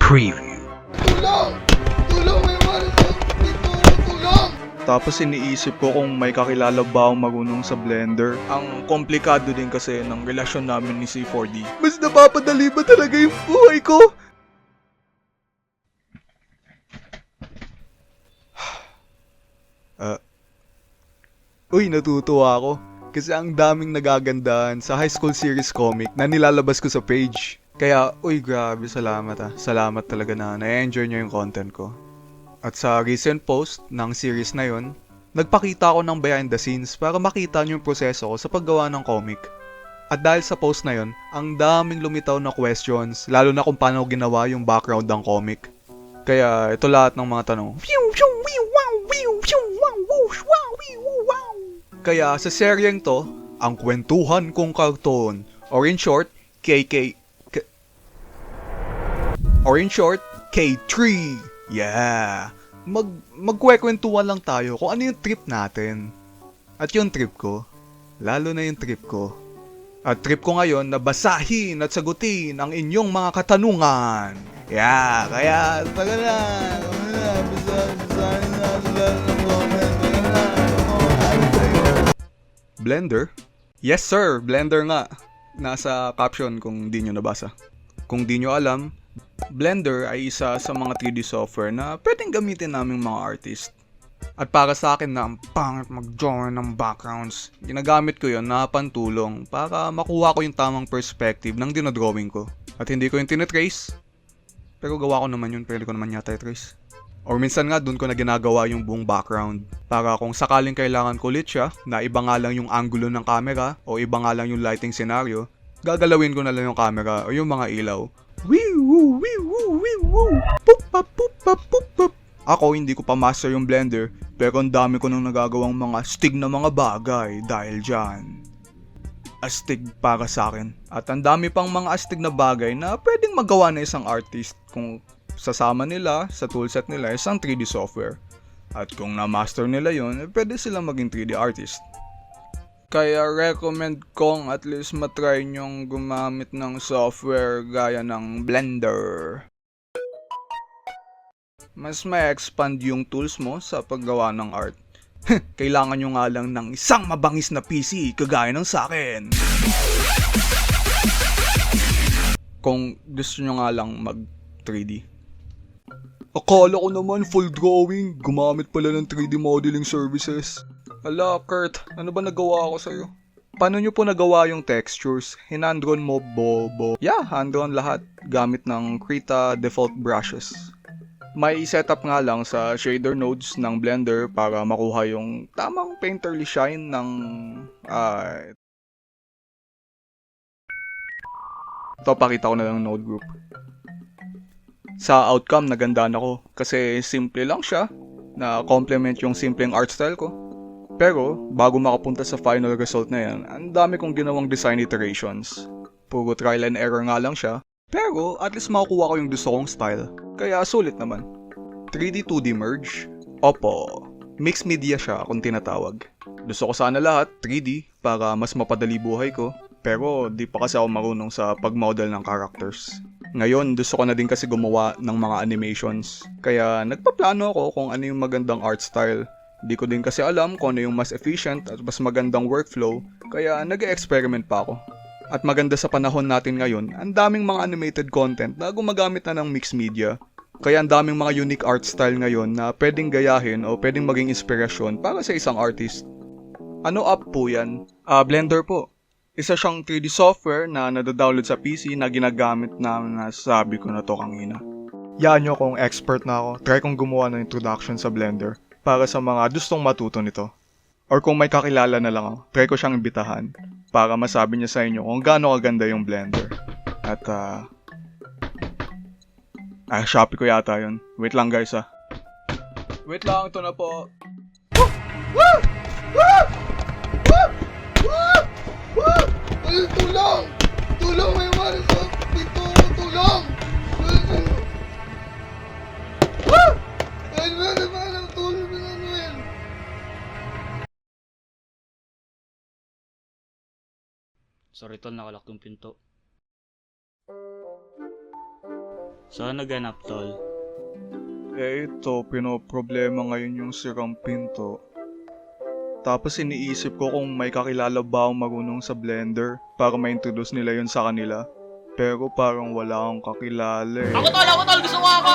Preview. Tulong! Tulong! May wala sa dito! Tulong! Tapos iniisip ko kung may kakilala ba akong marunong sa Blender. Ang komplikado din kasi ng relasyon namin ni C4D. Mas napapadali ba talaga yung buhay ko? Uy, natutuwa ako. Kasi ang daming nagagandahan sa high school series comic na nilalabas ko sa page. Kaya, uy, grabe, salamat ah. Salamat talaga na na-enjoy nyo yung content ko. At sa recent post ng series na yon, nagpakita ako ng behind the scenes para makita nyo yung proseso ko sa paggawa ng comic. At dahil sa post na yon, ang daming lumitaw na questions, lalo na kung paano ginawa yung background ng comic. Kaya ito lahat ng mga tanong. Kaya sa seryeng to, ang kwentuhan kong karton, or in short, or in short, K3. Yeah. Magkwekwentuhan lang tayo kung ano yung trip natin. At yung trip ko, lalo na yung trip ko. At trip ko ngayon na basahin at sagutin ang inyong mga katanungan. Yeah, kaya taga na. Basahin na sila ng comment. Blender? Yes sir, Blender nga. Nasa caption kung di nyo nabasa. Kung di nyo alam, Blender ay isa sa mga 3D software na pwedeng gamitin naming mga artist. At para sa akin na ang pangit mag-draw ng backgrounds, ginagamit ko yon na pantulong para makuha ko yung tamang perspective ng dinodrawing ko. At hindi ko yung tinitrace, pero gawa ko naman yun, pwede ko naman yata i-trace. Or minsan nga dun ko na ginagawa yung buong background para kung sakaling kailangan ko ulit siya na iba nga lang yung angulo ng camera o iba nga lang yung lighting scenario, gagalawin ko na lang yung camera o yung mga ilaw. Ako hindi ko pa master yung Blender pero ang dami ko nang nagagawang mga stig na mga bagay dahil dyan. Astig para sa akin. At ang dami pang mga astig na bagay na pwedeng magawa na isang artist kung sasama nila sa toolset nila isang 3D software. At kung na-master nila yon, pwede silang maging 3D artist. Kaya recommend kong at least matry nyong gumamit ng software gaya ng Blender. Mas may expand yung tools mo sa paggawa ng art. Kailangan nyo nga lang ng isang mabangis na PC kagaya ng sakin. Kung gusto nyo nga lang mag 3D. Akala ko naman full drawing, gumamit pala ng 3D modeling services. Hala Kurt, ano ba nagawa ko sa'yo? Paano nyo po nagawa yung textures? Hinandron mo bobo? Yeah, handron lahat gamit ng Krita default brushes. May setup nga lang sa shader nodes ng Blender para makuha yung tamang painterly shine ng ito, pakita ko na lang node group. Sa outcome, nagandaan ako kasi simple lang siya na complement yung simpleng art style ko. Pero, bago makapunta sa final result na yan, ang dami kong ginawang design iterations. Puro trial and error nga lang siya, pero at least makukuha ko yung gusto kong style. Kaya sulit naman. 3D 2D merge? Opo, mixed media siya kung tinatawag. Gusto ko sana lahat 3D para mas mapadali buhay ko, pero di pa kasi ako marunong sa pag-model ng characters. Ngayon, gusto ko na din kasi gumawa ng mga animations. Kaya nagpaplano ako kung ano yung magandang art style. Di ko din kasi alam kung ano yung mas efficient at mas magandang workflow. Kaya nag-experiment pa ako. At maganda sa panahon natin ngayon, ang daming mga animated content na gumagamit na ng mixed media. Kaya ang daming mga unique art style ngayon na pwedeng gayahin o pwedeng maging inspirasyon para sa isang artist. Ano app po yan? Blender po. Isa siyang 3D software na nadadownload sa PC na ginagamit na nasabi ko na to kanina. Yaan nyo kung expert na ako, try kong gumawa ng introduction sa Blender para sa mga gustong matuto nito. Or kung may kakilala na lang ako, try ko siyang imbitahan para masabi niya sa inyo kung gaano kaganda yung Blender. At Shopee ko yata yun. Wait lang guys Wait lang, ito na po. Tulong! Tulong! May wala sa dito! Tulong! Tulong! Sorry tol, nakalock yung pinto. So ano ganap, tol? Ito, pinoproblema ngayon yung sirang pinto. Tapos iniisip ko kung may kakilala ba akong marunong sa blender para ma-introduce nila yun sa kanila. Pero parang wala akong kakilala eh. Ako tol! Gusto ko ako!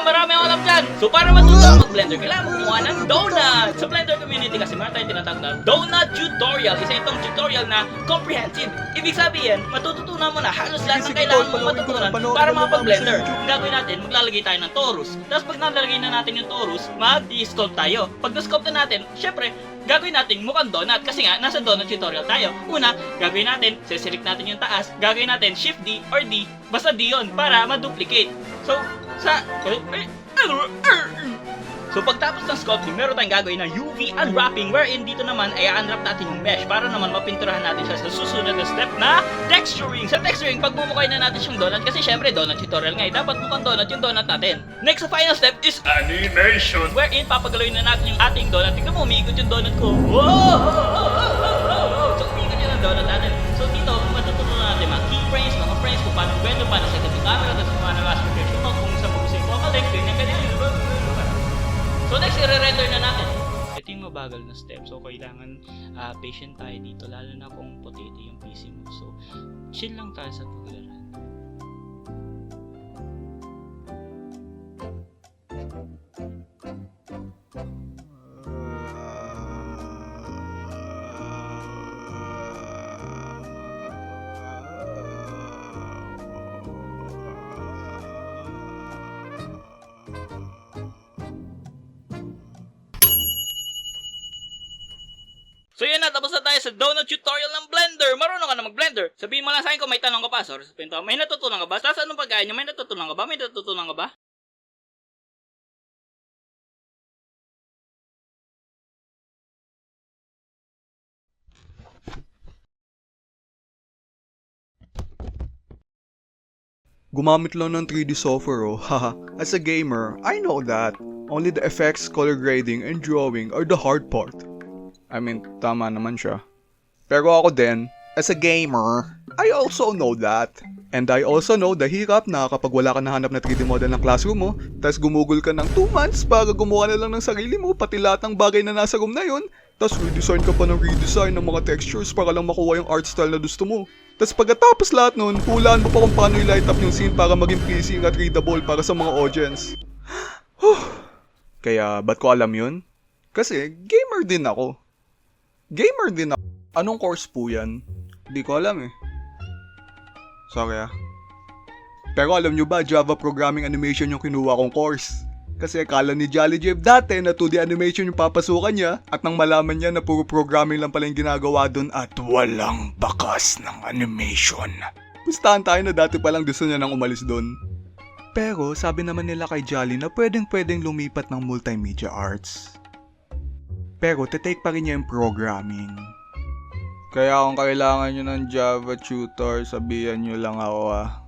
Marami akong alam dyan! So para matuto mag-blender, kailangan mo kumuha ng donut! Sa Blender community kasi meron tayong tinatawag na donut tutorial. Isa itong tutorial na comprehensive. Ibig sabihin, matututunan mo na halos lahat ng kailangan mong matutunan para makapag-blender. Ang gagawin natin, maglalagay tayo ng torus. Tapos pag nalagay na natin yung torus, mag-sculpt tayo. Pag na-sculpt na natin, syempre, gagawin natin mukhang donut kasi nga nasa donut tutorial tayo. Una, gagawin natin, sisilik natin yung taas, gagawin natin shift D or D, basta D yun para ma-duplicate. So, So pagtapos ng sculpting, meron tayong gagawin na UV unwrapping wherein dito naman ay unwrap natin yung mesh para naman mapinturahan natin siya sa susunod na step na texturing. Sa texturing, pagmumukhay na natin siyang donut kasi syempre donut tutorial nga dapat mukhang donut yung donut natin. Next sa final step is animation wherein papagalawin na natin yung ating donut. Tingnan mo, umiikot yung donut ko. So umiikot yun ang donut natin. So dito, matutunan natin mga keyframes, mga frames, kung paano gwento, paano set up yung camera, tapos kung paano aspect ratio mo, kung saan mo gusto yung focus length, ganyan. So next, i-render na natin. Ito yung mabagal na step. So kailangan patient tayo dito, lalo na kung potato yung PC mo. So chill lang tayo sa pag-render. So yun na, tapos na tayo sa donut tutorial ng Blender. Marunong ka na mag-blender. Sabihin mo lang sa akin kung may tanong ka pa. Sorry sa pinto. May natutunan ka ba? Tapos anong pagkain nyo? May natutunan ka ba? May natutunan ka ba? Gumamit lang ng 3D software oh, haha. As a gamer, I know that. Only the effects, color grading, and drawing are the hard part. I mean, tama naman siya. Pero ako din, as a gamer, I also know that. And I also know the hirap na kapag wala ka nahanap na 3D model ng classroom mo, tas gumugol ka ng 2 months para gumawa na lang ng sarili mo, pati lahat ng bagay na nasa room na yun, tas redesign ka pa ng redesign ng mga textures para lang makuha yung art style na gusto mo. Tas pagkatapos lahat nun, hulaan mo pa kung paano i-light up yung scene para maging pleasing at readable para sa mga audience. Kaya, ba't ko alam yun? Kasi, gamer din ako. Anong course po yan? Di ko alam eh. Sorry ah. Pero alam nyo ba, Java Programming Animation yung kinuha kong course. Kasi akala ni Jolly Jeff dati na 2D animation yung papasukan niya at nang malaman niya na puro programming lang pala yung ginagawa dun at walang bakas ng animation. Pustahan tayo na dati palang gusto niya nang umalis dun. Pero sabi naman nila kay Jolly na pwedeng lumipat ng multimedia arts. Pero tetake pa rin niya yung programming. Kaya kung kailangan nyo ng Java tutor, sabihan nyo lang ako ah.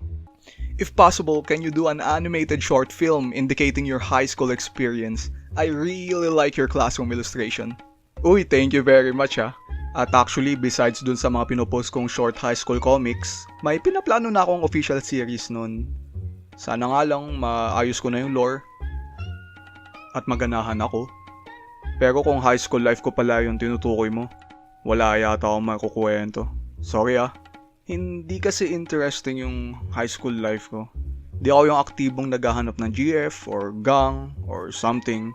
If possible, can you do an animated short film indicating your high school experience? I really like your classroom illustration. Uy, thank you very much ah. At actually, besides dun sa mga pinopost kong short high school comics, may pinaplano na akong official series nun. Sana nga lang maayos ko na yung lore. At maganahan ako. Pero kung high school life ko pala yung tinutukoy mo, wala yata akong makukuwento. Sorry ah. Hindi kasi interesting yung high school life ko. Di ako yung aktibong naghahanap ng GF or gang or something.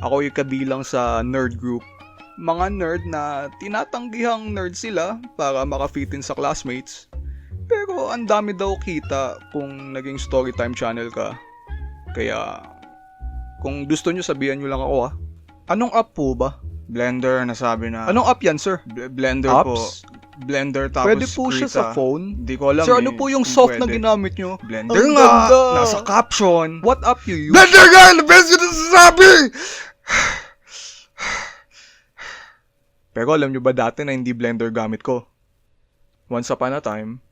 Ako yung kabilang sa nerd group. Mga nerd na tinatanggihang nerd sila para maka-fit in sa classmates. Pero ang dami daw kita kung naging storytime channel ka. Kaya kung gusto nyo sabihan nyo lang ako ah. Anong app po ba? Blender, nasabi na. Anong app yan, sir? Blender apps? Po. Blender tapos pwede po Krita. Siya sa phone? Di ko alam sir, ano po yung soft na ginamit nyo? Blender ang nga! Ganda. Nasa caption. What app you use? Blender nga! The best ko na sasabi! Pero alam nyo ba dati na hindi Blender gamit ko? Once upon a time.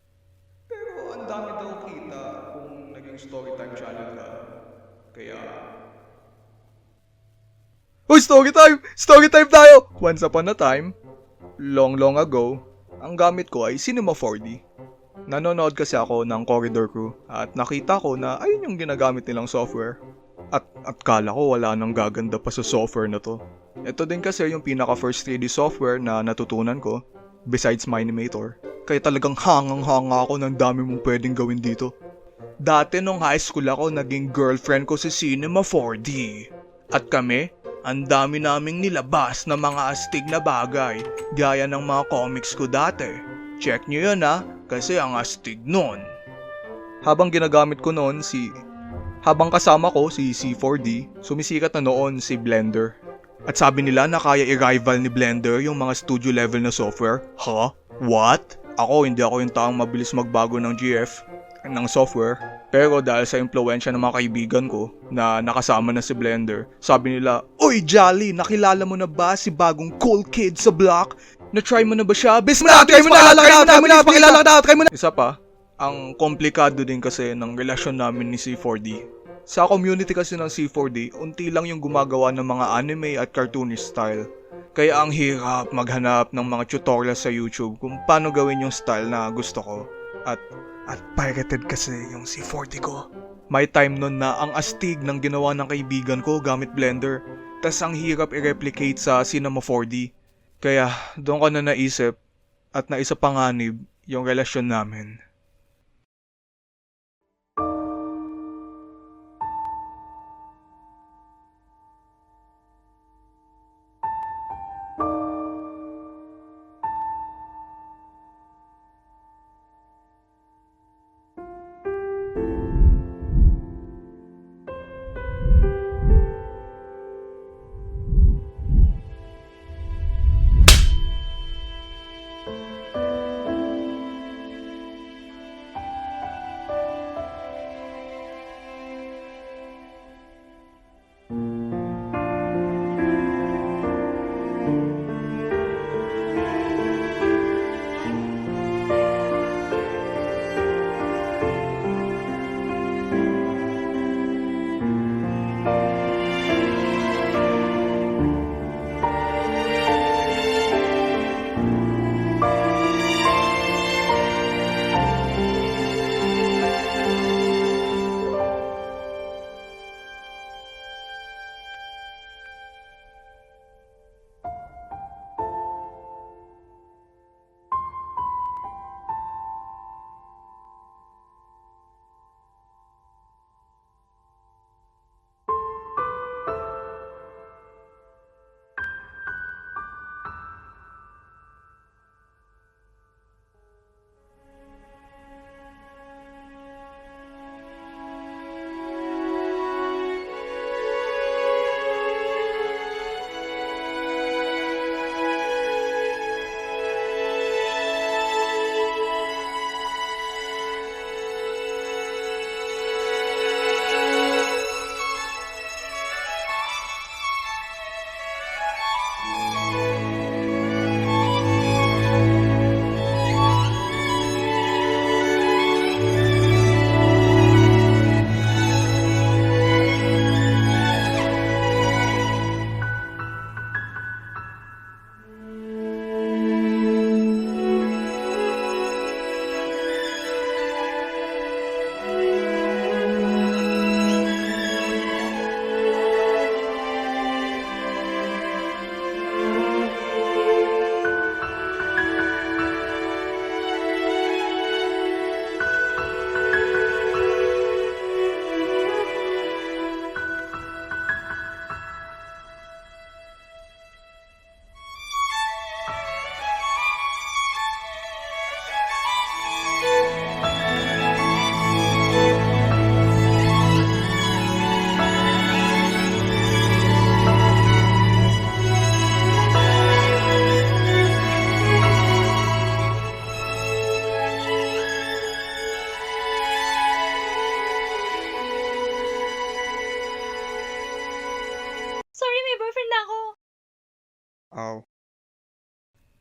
Pero ang dami daw kita kung naging storytime channel ka. Kaya... Uy, story time! Story time tayo! Once upon a time, long ago, ang gamit ko ay Cinema 4D. Nanonood kasi ako ng Corridor Crew at nakita ko na ayun yung ginagamit nilang software. At kala ko wala nang gaganda pa sa software na to. Ito din kasi yung pinaka first 3D software na natutunan ko besides Minimator. Kaya talagang hangang-hanga ako ng dami mong pwedeng gawin dito. Dati nung high school ako, naging girlfriend ko si Cinema 4D. At kami, ang dami naming nilabas na mga astig na bagay, gaya ng mga comics ko dati. Check nyo yun ha, kasi ang astig nun. Habang ginagamit ko noon habang kasama ko si C4D, sumisikat na noon si Blender. At sabi nila na kaya i-rival ni Blender yung mga studio level na software. Ha? What? Hindi ako yung taong mabilis magbago ng GF, ng software. Pero dahil sa impluwensya ng mga kaibigan ko na nakasama na si Blender, sabi nila, "Oy Jolly, nakilala mo na ba si bagong cool kid sa block? Na-try mo na ba siya? Bis mo na! Try mo na! Try mo na! Isa pa, ang komplikado din kasi ng relasyon namin ni C4D. Sa community kasi ng C4D, unti lang yung gumagawa ng mga anime at cartoonish style. Kaya ang hirap maghanap ng mga tutorials sa YouTube kung paano gawin yung style na gusto ko. At pirated kasi yung C4D ko. May time nun na ang astig ng ginawa ng kaibigan ko gamit Blender. Tas ang hirap i-replicate sa Cinema 4D. Kaya doon ko na naisip at naisapanganib yung relasyon namin.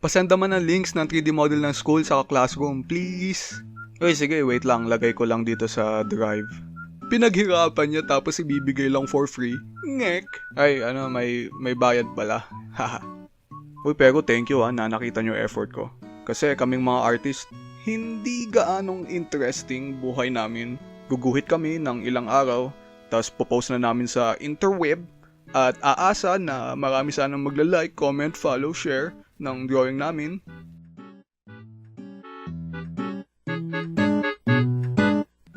Pasenda man ang links ng 3D model ng school sa classroom, please. Uy, sige, wait lang. Lagay ko lang dito sa drive. Pinaghirapan niya tapos ibibigay lang for free. Ngek. Ay, may bayad pala. Haha. Uy, pero thank you na nakita niyo effort ko. Kasi kaming mga artist, hindi gaanong interesting buhay namin. Guguhit kami ng ilang araw, tapos popost na namin sa interweb at aasa na marami sanang magla-like, comment, follow, share ng drawing namin.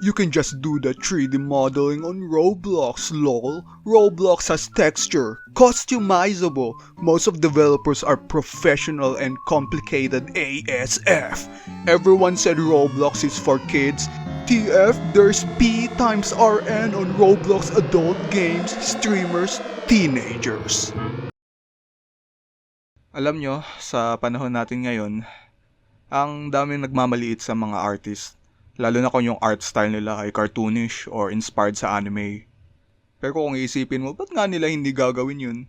You can just do the 3D modeling on Roblox, lol. Roblox has texture, customizable. Most of developers are professional and complicated ASF. Everyone said Roblox is for kids. TF, there's P times RN on Roblox adult games, streamers, teenagers. Alam nyo, sa panahon natin ngayon, ang daming nagmamaliit sa mga artist. Lalo na kung yung art style nila ay cartoonish or inspired sa anime. Pero kung iisipin mo, ba't nga nila hindi gagawin yun?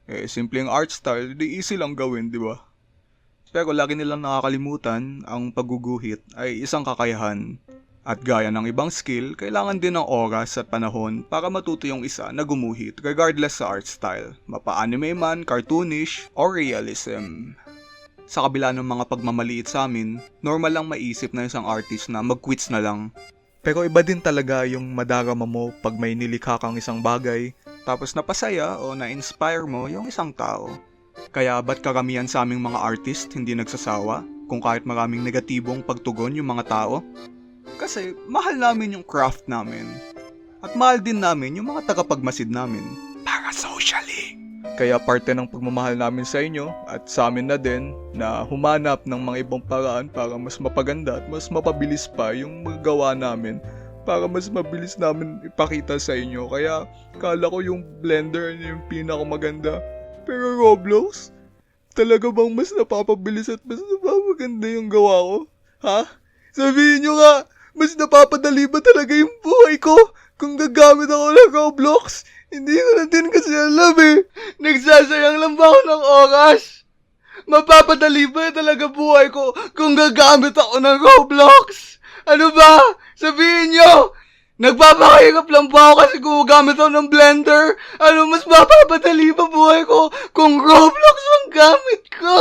Simpleng art style, di easy lang gawin, di ba? Pero lagi nilang nakakalimutan, ang pagguguhit ay isang kakayahan. At gaya ng ibang skill, kailangan din ng oras at panahon para matuto yung isa na gumuhit regardless sa art style. Mapa-anime man, cartoonish, or realism. Sa kabila ng mga pagmamaliit sa amin, normal lang maisip na isang artist na mag-quits na lang. Pero iba din talaga yung madarama mo pag may nilikha kang isang bagay, tapos napasaya o na-inspire mo yung isang tao. Kaya ba't karamihan sa aming mga artist hindi nagsasawa kung kahit maraming negatibong pagtugon yung mga tao? Kasi mahal namin yung craft namin. At mahal din namin yung mga tagapagmasid namin. Para socially. Kaya parte ng pagmamahal namin sa inyo at sa amin na din na humanap ng mga ibang paraan para mas mapaganda at mas mapabilis pa yung magawa namin para mas mabilis namin ipakita sa inyo. Kaya kala ko yung Blender yung pinakamaganda. Pero Roblox, talaga bang mas napapabilis at mas napapaganda yung gawa ko? Ha? Sabihin nyo nga, mas napapadali ba talaga yung buhay ko kung gagamit ako ng Roblox? Hindi ko na din kasi alam eh. Nagsasayang lang ba ako ng oras? Mapapadali ba talaga buhay ko kung gagamit ako ng Roblox? Ano ba? Sabihin nyo! Nagpapakahirap lang ba ako kasi gumagamit ako ng Blender? Ano mas mapapadali ba buhay ko kung Roblox ang gamit ko?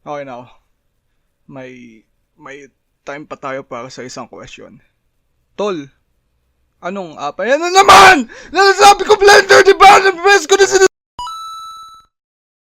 Okay na ako. May time pa tayo para sa isang question. Tol, anong app? Ayan na naman! Nasasabi ko Blender, di ba? Nabibes ko na